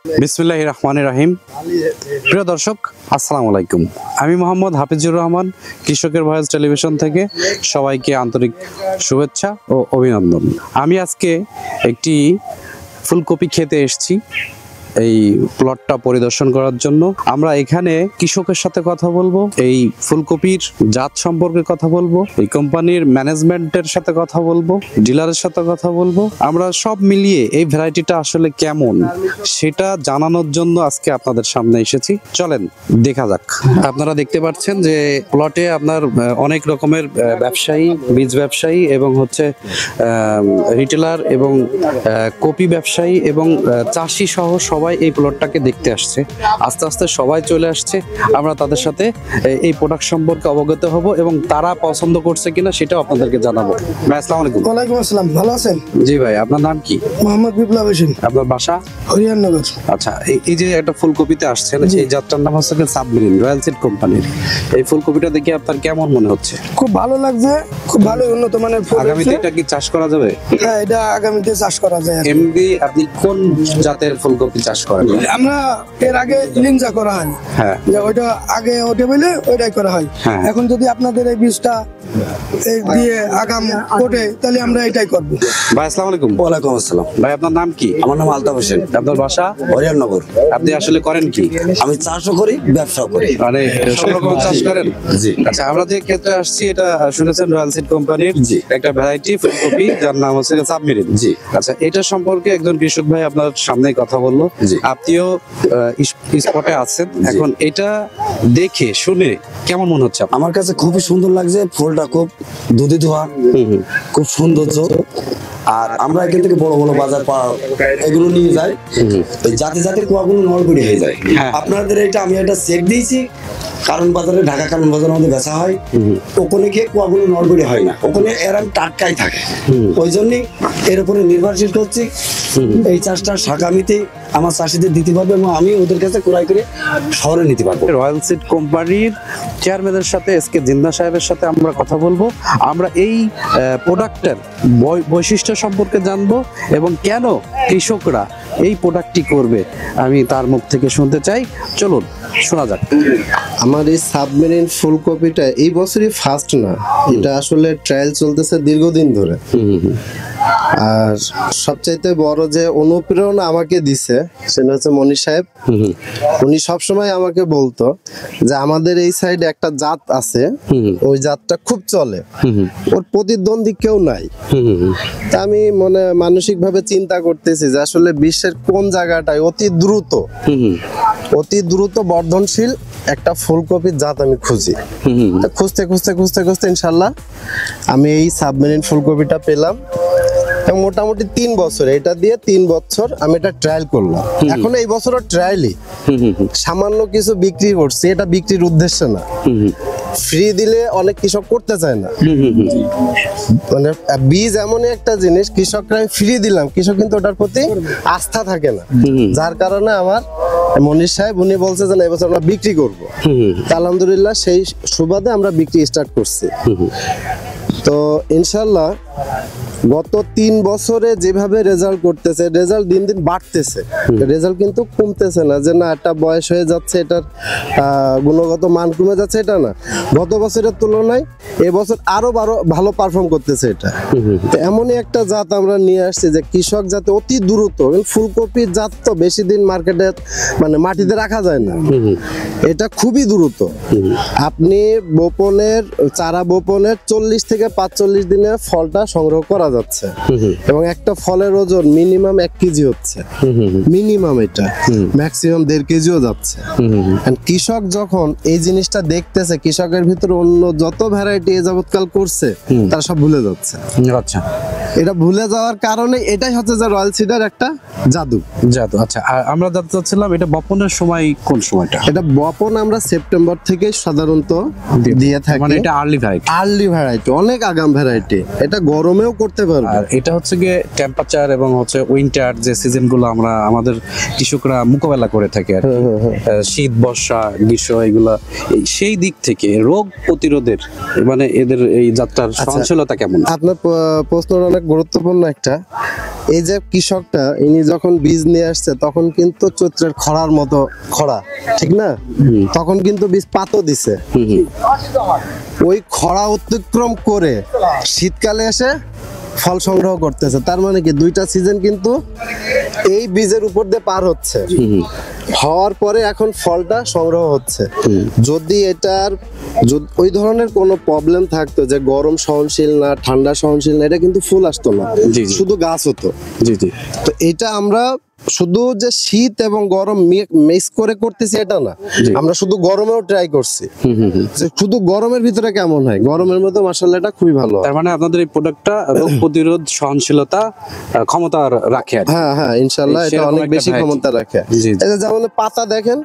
বিসমিল্লাহির রহমানির রহিম। প্রিয় দর্শক, আসসালামু আলাইকুম। আমি মোহাম্মদ হাফিজুর রহমান, কৃষকের ভয়েস টেলিভিশন থেকে সবাইকে আন্তরিক শুভেচ্ছা ও অভিনন্দন। আমি আজকে একটি ফুলকপি খেতে এসেছি এই প্লটটা পরিদর্শন করার জন্য। আমরা এখানে কৃষকের সাথে কথা বলবো, এই ফুলকপির জাত সম্পর্কে কথা বলবো, এই কোম্পানির ম্যানেজমেন্টের সাথে কথা বলবো, ডিলারের সাথে কথা বলবো। আমরা সব মিলিয়ে এই ভ্যারাইটিটা আসলে কেমন সেটা জানানোর জন্য আজকে আপনাদের সামনে এসেছি। চলেন দেখা যাক। আপনারা দেখতে পাচ্ছেন যে প্লটে আপনার অনেক রকমের ব্যবসায়ী, বীজ ব্যবসায়ী এবং হচ্ছে রিটেলার এবং কপি ব্যবসায়ী এবং চাষি সহ সবাই এই প্লটটাকে দেখতে আসছে। আস্তে আস্তে সবাই চলে আসছে। আমরা তাদের সাথে এই প্রোডাক্ট সম্পর্কে অবগত হব এবং তারা পছন্দ করছে কিনা সেটাও আপনাদেরকে জানাবো। ভাই আসসালামু আলাইকুম। ওয়ালাইকুম আসসালাম, ভালো আছেন? জি ভাই, আপনার নাম কি? মোহাম্মদ বিপ্লব হোসেন। আপনার বাসা? হরিয়ারনগর। আচ্ছা, এই যে একটা ফুলকপিতে আসছেন, এই জাতটার নাম হচ্ছে সাবমেরিন, রয়্যাল সিড কোম্পানির। এই ফুলকপিটা দেখে আপনার কেমন মনে হচ্ছে? খুব ভালো লাগছে, খুব ভালো উন্নত মানের ফুল। আগামীতে এটা কি চাষ করা যাবে? হ্যাঁ, এটা আগামীতে চাষ করা যায়। এমনি আপনি কোন জাতের ফুলকপি চাষ করেন? আমরা এর আগে লিঞ্জা করা হয়, হ্যাঁ, যে ওইটা আগে ওঠে বলে ওইটাই করা হয়। এখন যদি আপনাদের এই বীজটা দিয়ে আগাম ওঠে তাহলে আমরা এটাই করবো। ভাই আসসালামু আলাইকুম। ওয়ালাইকুম আসসালাম। ভাই আপনার নাম কি? আমার নাম আলতাফ হোসেন। আপনার বাসা? হরিয়ারনগর। আপনি আসলে করেন কি? আমি চাষও করি, ব্যবসাও করি। মানে সব রকম চাষ করেন? জি। আচ্ছা, আমরা যে ক্ষেত্রে আসছি এটা শুনেছেন রয়্যাল সিড কোম্পানির একটা ভ্যারাইটি ফুলকপি যার নাম হচ্ছে সাবমেরিন। জি। আচ্ছা, এটা সম্পর্কে একজন কৃষক ভাই আপনার সামনেই কথা বললো। আপনিও স্পটে আছেন এখন। এটা দেখে শুনে কেমন মনে হচ্ছে? আমার কাছে খুবই সুন্দর লাগছে। ফুলটা খুব দুধে ধোয়া, খুব সৌন্দর্য। আর আমরা এখান থেকে বড় বড় বাজার এগুলো নিয়ে যাই, জাতি জাতির কুয়াগুলো নড়বড়ি হয়ে যায়। আপনাদের এটা আমি একটা চেক দিয়েছি, কারণ বাজারে, ঢাকা কারণ বাজারের মধ্যে বেচা হয়। ওখানে গিয়ে কুয়াগুলো নড়বড়ি হয় না, ওখানে এরম টাটকাই থাকে। ওই জন্যই এর উপরে নির্ভরশীল করছি। এই চাষটা আগামীতে আমার চাষিদের দিতে পারবে এবং আমি ওদের কাছে ক্রয় করে শহরে নিতে পারবো। রয়্যাল সিড কোম্পানির চেয়ারম্যানের সাথে এসকে জিন্দা সাহেবের সাথে আমরা কথা বলবো। আমরা এই প্রোডাক্টের বৈশিষ্ট্য সম্পর্কে জানবো এবং কেন কৃষকরা এই প্রোডাক্টটি করবে আমি তার মুখ থেকে শুনতে চাই। চলুন শোনা যাক। আমার এই সাবমেরিন ফুলকপিটা এই বছরই ফার্স্ট না, এটা আসলে ট্রায়াল চলতেছে দীর্ঘদিন ধরে। আর সবচাইতে বড় যে অনুপ্রেরণা আমাকে দিছে সেটা হচ্ছে মনির সাহেব। উনি সবসময় আমাকে বলতো যে আমাদের এই সাইডে একটা জাত আছে, ওই জাতটা খুব চলে, ওর প্রতিদ্বন্দ্বী কেউ নাই। তা আমি মানসিক ভাবে চিন্তা করতেছি যে আসলে বিশ্বের কোন জায়গাটায় অতি দ্রুত বর্ধনশীল একটা ফুলকপির জাত আমি খুঁজি। খুঁজতে খুঁজতে খুঁজতে খুঁজতে ইনশাল্লাহ আমি এই সাবমেরিন ফুলকপিটা পেলাম। মোটামুটি 3 বছর এটা দিয়ে 3 বছর আমি এটা ট্রায়াল করলাম। এখন এই বছরও ট্রায়ালই, সামান্য কিছু বিক্রি করছি, এটা বিক্রির উদ্দেশ্যে না। ফ্রি দিলে অনেক কৃষক করতে চায় না। মানে বীজ এমনই একটা জিনিস, কৃষকরা ফ্রি দিলাম, কৃষক কিন্তু ওটার প্রতি আস্থা থাকে না। যার কারণে আমার মনির সাহেব উনি বলছে যে এবছর আমরা বিক্রি করবো। আলহামদুলিল্লাহ সেই সুবাদে আমরা বিক্রি স্টার্ট করছি। তো ইনশাল্লাহ গত 3 বছরে যেভাবে রেজাল্ট করতেছে, রেজাল্ট দিন দিন বাড়তেছে, রেজাল্ট কিন্তু কমতেছে না যে না একটা বয়স হয়ে যাচ্ছে, এটার গুণগত মান কমে যাচ্ছে, এটা না। গত বছরের তুলনায় এবছর আরো ভালো পারফর্ম করতেছে এটা। এমনই একটা জাত আমরা নিয়ে আসছি যে কৃষক যাতে অতি দ্রুত, ফুলকপির জাত তো বেশি দিন মার্কেটে মাটিতে রাখা যায় না, এটা খুবই দ্রুত। আপনি চারা বপনের 40 থেকে 45 দিনে ফলটা সংগ্রহ করা যাচ্ছে এবং একটা ফলের ওজন মিনিমাম 1 কেজি হচ্ছে, মিনিমাম। এটা ম্যাক্সিমাম 1.5 কেজিও যাচ্ছে। কৃষক যখন এই জিনিসটা দেখতেছে, কৃষকের ভিতরে অন্য যত ভ্যারাইটি এ যাবৎকাল করছে তারা সব ভুলে যাচ্ছে। আচ্ছা, এটা ভুলে যাওয়ার কারণে এটাই হচ্ছে যে রয়্যাল সিডের একটা জাদু। আচ্ছা, আমরা জানতে চাচ্ছিলাম এটা বপনের সময় কোন সময়টা? এটা বপন আমরা সেপ্টেম্বর থেকে সাধারণত দিয়ে থাকি। মানে এটা আর্লি ভ্যারাইটি, অনেক আগাম ভ্যারাইটি। এটা গরমেও করতে পারবে। আর এটা হচ্ছে গিয়ে টেম্পারেচার এবং হচ্ছে উইন্টার যে সিজনগুলো আমরা আমাদের কৃষকরা মোকাবেলা করে থাকে আর শীত, বর্ষা, গ্রীষ্ম, এগুলা সেই দিক থেকে রোগ প্রতিরোধের মানে এদের এই যাত্রার সহনশীলতা কেমন? আপনার প্রশ্নের অনেক গুরুত্বপূর্ণ একটা, এই যে কৃষকটা ইনি যখন বীজ নিয়ে আসছে তখন কিন্তু চৈত্রের খরার মতো খরা, ঠিক না? তখন কিন্তু বীজ পাতও দিছে। ওই খরা অতিক্রম করে শীতকালে এসে ফল সংগ্রহ করতেছে। তার মানে কি দুইটা সিজন কিন্তু এই বীজের উপর দিয়ে পার হচ্ছে, হওয়ার পরে এখন ফলটা সংগ্রহ হচ্ছে। যদি এটার ওই ধরনের কোনো প্রবলেম থাকতো যে গরম সহনশীল না, ঠান্ডা সহনশীল না, এটা কিন্তু ফুল আসতো না, শুধু গাছ হতো। তো এটা আমরা শুধু যে শীত এবং গরম মিক্স করে করতেছি এটা না, আমরা শুধু গরমেও ট্রাই করছি যে শুধু গরমের ভিতরে কেমন হয়, গরমের মধ্যে মাশাআল্লাহ এটা খুবই ভালো। তার মানে আপনাদের এই প্রোডাক্টটা রোগ প্রতিরোধ সহনশীলতা ক্ষমতা রাখে। হ্যাঁ হ্যাঁ, ইনশাআল্লাহ এটা অনেক বেশি ক্ষমতা রাখে। এই যে যেমন পাতা দেখেন,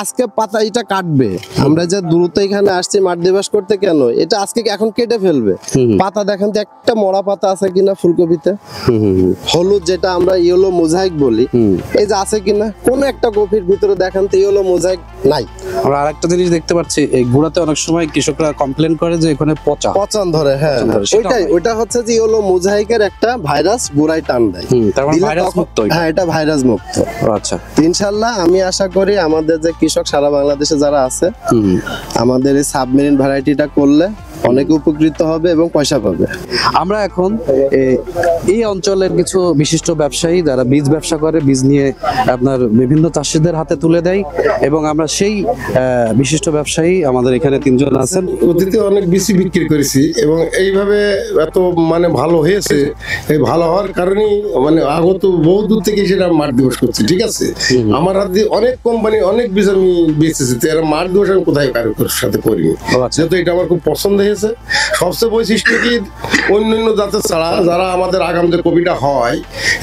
আজকে পাতা এটা কাটবে, আমরা যে দ্রুত এখানে আসছি মাঠ দিবস করতে, কেন এটা আজকে এখন কেটে ফেলবে। পাতা দেখেন তো একটা মরা পাতা আছে কিনা ফুলকপিতে, হলুদ যেটা আমরা ইয়েলো মোজাইক বলি, এই যে আছে কিনা কোন একটা কপির ভিতরে দেখেন তো ইয়েলো মোজাইক নাই। আমরা আরেকটা জিনিস দেখতে পাচ্ছি, এই গুড়াতে অনেক সময় কৃষকরা কমপ্লেন করে যে এখানে পচন ধরে। হ্যাঁ, ওইটা হচ্ছে যে ইয়েলো মোজাইকের একটা ভাইরাস গুড়ায় টান দেয়। তার মানে ভাইরাস মুক্ত। হ্যাঁ, এটা ভাইরাস মুক্ত। আচ্ছা, ইনশাআল্লাহ আমি আশা করি আমাদের যে কৃষক সারা বাংলাদেশে যারা আছে, আমাদের এই সাবমেরিন ভ্যারাইটিটা করলে অনেক উপকৃত হবে এবং পয়সা পাবে। আমরা এখন এই অঞ্চলের কিছু বিশিষ্ট ব্যবসায়ী যারা বীজ ব্যবসা করে, বীজ নিয়ে আপনার বিভিন্ন চাষিদের হাতে তুলে দেয়, এবং আমরা সেই বিশিষ্ট ব্যবসায়ী আমাদের এখানে 3 জন আছেন। অতীতে অনেক বেশি বিক্রি করেছি এবং এইভাবে এত মানে ভালো হয়েছে। এই ভালো হওয়ার কারণেই মানে আগত বহু দূর থেকে সেটা মাঠ দিবস করছি, ঠিক আছে। আমার হাত দিয়ে অনেক কোম্পানি অনেক বীজ আমি বেচেছি, তো এরা মাঠ দিবস আমি কোথায় কারোর সাথে করিনি, যেহেতু এটা আমার খুব পছন্দ হয়েছে। সবচেয়ে বৈশিষ্ট্য কি, অন্যান্য জাতের ছাড়া যারা আমাদের আগাম যে কপিটা হয়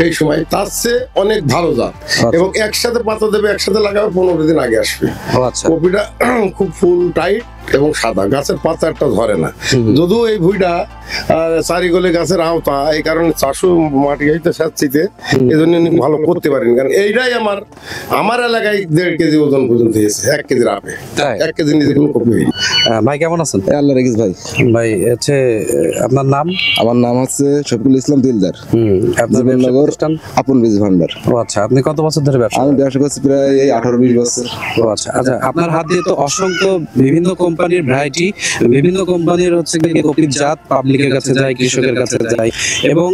এই সময় তার চেয়ে অনেক ভালো জাত, এবং একসাথে পাতা দেবে, একসাথে লাগাবে, 15 দিন আগে আসবে। কপিটা খুব ফুল টাইট এবং সাদা, গাছের পাতা একটা ধরে না। যদিও এই ভুঁইটা চারিগলে গাছের আওতা, এই কারণে চাষও মাটি হইতে সাচ্ছিতে এই জন্য ভালো করতে পারেন। কারণ এইটাই আমার এলাকায় 1.5 কেজি ওজন পর্যন্ত হয়েছে, 1 কেজির আপে 1 কেজি নিজে কোনো কপি হয়নি। ভাই কেমন আছেন? আল্লাহ রাখিস ভাই। ভাই হচ্ছে আপনার নাম? আমার নাম হচ্ছে শফিকুল ইসলাম দিলদার। আপনার জীবননগর আপন বীজ ভান্ডার। ও আচ্ছা, আপনি কত বছর ধরে ব্যবসা? আমি ব্যবসা করছি প্রায় 18-20 বছর। ও আচ্ছা আচ্ছা, আপনার হাত দিয়ে তো অসংখ্য বিভিন্ন কোম্পানির ভ্যারাইটি, বিভিন্ন কোম্পানির হচ্ছে কপির জাত পাবলিকের কাছে যায়, কৃষকের কাছে যায়, এবং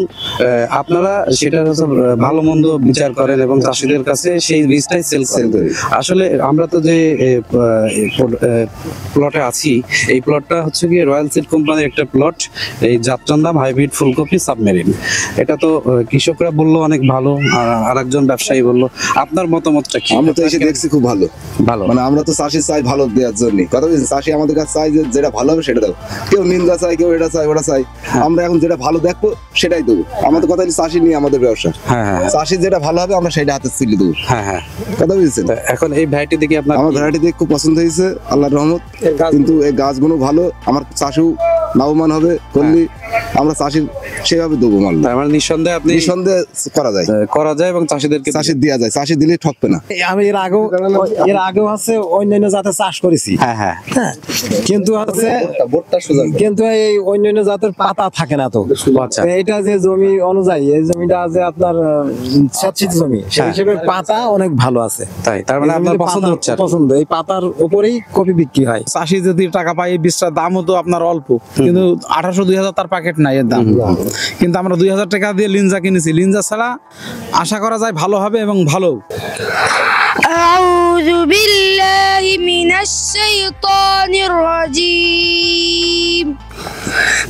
আপনারা সেটা হচ্ছে ভালো মন্দ বিচার করেন এবং চাষিদের কাছে সেই বীজটাই সেল করেন। আসলে আমরা তো যে প্লটে আছি, এই প্লটটা হচ্ছে কি রয়্যাল সিড কোম্পানির একটা প্লট। এই জাতটার নাম হাইব্রিড ফুলকপি সাবমেরিন। এটা তো কৃষকরা বললো অনেক ভালো, আর একজন ব্যবসায়ী বললো। আপনার মতামতটা কি? আমরা তো এসে দেখছি খুব ভালো ভালো, মানে আমরা তো চাষি চাই ভালো দেওয়ার জন্য। কথা বলছি, চাষি আমাদের কাছে চাই যেটা ভালো হবে সেটা দেবো। কেউ নিন্দা চাই, কেউ এটা চাই ওটা চাই, আমরা এখন যেটা ভালো দেখবো সেটাই দেবো। আমাদের কথা হচ্ছে চাষি নিয়ে আমাদের ব্যবসা। চাষি যেটা ভালো হবে আমরা সেটা হাতে তুলে দেবো। কথা বুঝছেন? এখন এই ভ্যারাইটি দেখে আপনার? আমার ভ্যারাইটি দেখে খুব পছন্দ হয়েছে, আল্লাহর রহমত। কিন্তু এই গাছগুলো ভালো, আমার চাষিও লাভবান হবে করলে আমরা চাষির সেভাবে দেবো মাল। আমার নিঃসন্দেহে আপনি নিঃসন্দেহে করা যায় এবং চাষিদেরকে চাষি দেওয়া যায়, চাষি দিলে ঠকবে না। আমি এর আগেও হচ্ছে অন্যান্য জাতের চাষ করেছি, কিন্তু এই অন্যান্য জাতের পাতা থাকে না। তো এইটা যে জমি অনুযায়ী, এই জমিটা যে আপনার স্যাঁতসিত জমি, সেই হিসেবে পাতা অনেক ভালো আছে। তাই তার মানে আপনার পছন্দ হচ্ছে? পছন্দ, এই পাতার উপরেই কপি বিক্রি হয়। চাষি যদি টাকা পায়, এই বীজটার দামও তো আপনার অল্প, কিন্তু 1800-2000 তার প্যাকেট নাই এর দাম। কিন্তু আমরা 2000 টাকা দিয়ে লিনজা কিনেছি। লিনজা ছাড়া আশা করা যায় ভালো হবে এবং ভালো। আউযু বিল্লাহি মিনাশ শাইতানির রাজীম।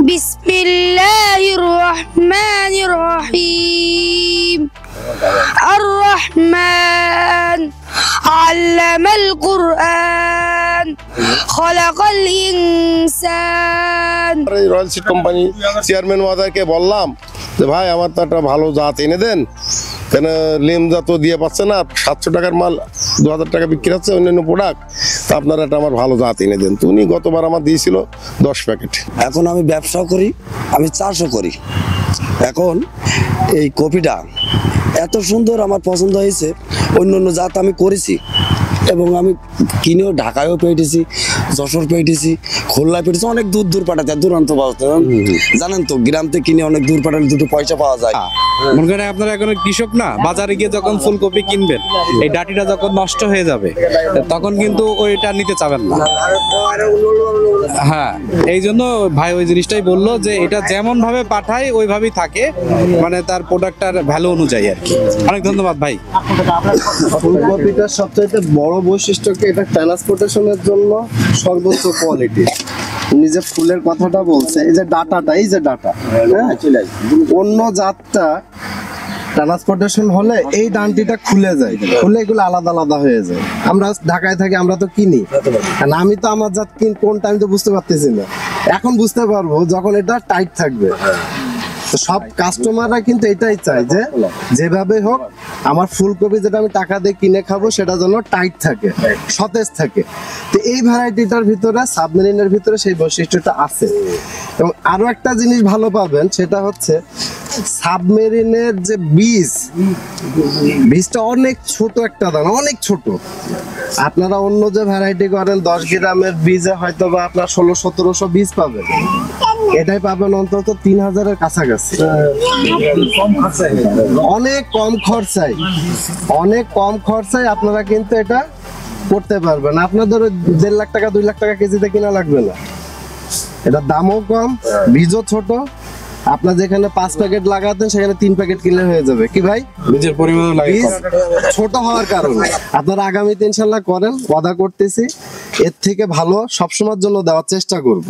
বিসমিল্লাহির রহমানির রহিম। আর-রহমান আল্লামাল কুরআন খলাকাল ইনসান। রয়্যাল সিড কোম্পানি চেয়ারম্যান মহোদয়কে বললাম যে ভাই আমার তো একটা ভালো জাত এনে দেন, কেন লিম জাত দিয়ে পাচ্ছে না, 700 টাকার মাল 2000 টাকা বিক্রি হচ্ছে অন্যান্য প্রোডাক্ট, তা আপনারা একটা আমার ভালো জাত এনে দেন। তো উনি গতবার আমার দিয়েছিল 10 প্যাকেট। এখন আমি ব্যবসাও করি, আমি চাষও করি। এখন এই কপিটা এত সুন্দর আমার পছন্দ হয়েছে, অন্য জাত আমি করেছি এবং আমি কিনেও ঢাকায়ও পেয়েছি, যশোর পেয়েছি, খুলনায় পেয়েছি, অনেক দূর দূর পাঠাতে, দূরান্ত পাঠাতে। জানেন তো গ্রাম থেকে কিনে অনেক দূর পাঠালে দুটো পয়সা পাওয়া যায়। মনে করেন আপনারা এখন কৃষক না, বাজারে গিয়ে যখন ফুলকপি কিনবেন, এই ডাটিটা যখন নষ্ট হয়ে যাবে তখন কিন্তু ওইটা নিতে চাবেন না। হ্যাঁ, এই জন্য ভাই ওই জিনিসটাই বললো যে এটা যেমন ভাবে পাঠায় ওইভাবেই থাকে, মানে তার প্রোডাক্টটার ভ্যালু অনুযায়ী আর কি। অনেক ধন্যবাদ ভাই। ফুলকপিটার সবচাইতে বড় বৈশিষ্ট্য কি, এটা ট্রান্সপোর্টেশনের জন্য সর্বোচ্চ কোয়ালিটি। নিজে ফুলের কথাটা বলছে, এই যে ডাটাটা, এই যে ডাটা, অন্য জাতটা ট্রান্সপোর্টেশন হলে এই ডান্টিটা খুলে যায়, খুলে এগুলো আলাদা আলাদা হয়ে যায়। আমরা ঢাকায় থাকি, আমরা তো কিনি, কারণ আমি তো আমার জাত কোনটা আমি তো বুঝতে পারতেছি না। এখন বুঝতে পারবো যখন এটা টাইট থাকবে। তো সব কাস্টমাররা কিন্তু এটাই চায় যে যেভাবে হোক আমার ফুলকপি যেটা আমি টাকা দিয়ে কিনে খাবো সেটা যেন টাইট থাকে, সতেজ থাকে। তো এই ভ্যারাইটিটার ভিতরে, সাবমেরিনের ভিতরে সেই বৈশিষ্ট্যটা আছে। এবং আরো একটা জিনিস ভালো পাবেন, সেটা হচ্ছে সাবমেরিনের যে বীজটা অনেক ছোট একটা দানা, অনেক ছোট। আপনারা অন্য যে ভ্যারাইটি করেন 10 গ্রামের বীজে হয়তো বা আপনার 1600-1700 বীজ পাবেন, এটাই পাবেন অন্তত 3000-এর কাছাকাছি। অনেক কম খরচায়, অনেক কম খরচায় আপনারা কিন্তু এটা করতে পারবেন। আপনাদের 1.5 লাখ টাকা 2 লাখ টাকা কেজিতে কিনা লাগবে না। এটার দামও কম, বীজও ছোট। আপনার যেখানে 5 প্যাকেট লাগাতেন সেখানে 3 প্যাকেট কিনলে হয়ে যাবে। কি ভাই, বীজের পরিমাণ লাগে বীজ ছোট হওয়ার কারণে। আপনারা আগামীতে ইনশাল্লাহ করেন, ওয়াদা করতেছি এর থেকে ভালো সবসময়ের জন্য দেওয়ার চেষ্টা করব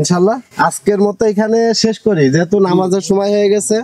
ইনশাল্লাহ। আজকের মতো এখানে শেষ করি, যেহেতু নামাজের সময় হয়ে গেছে।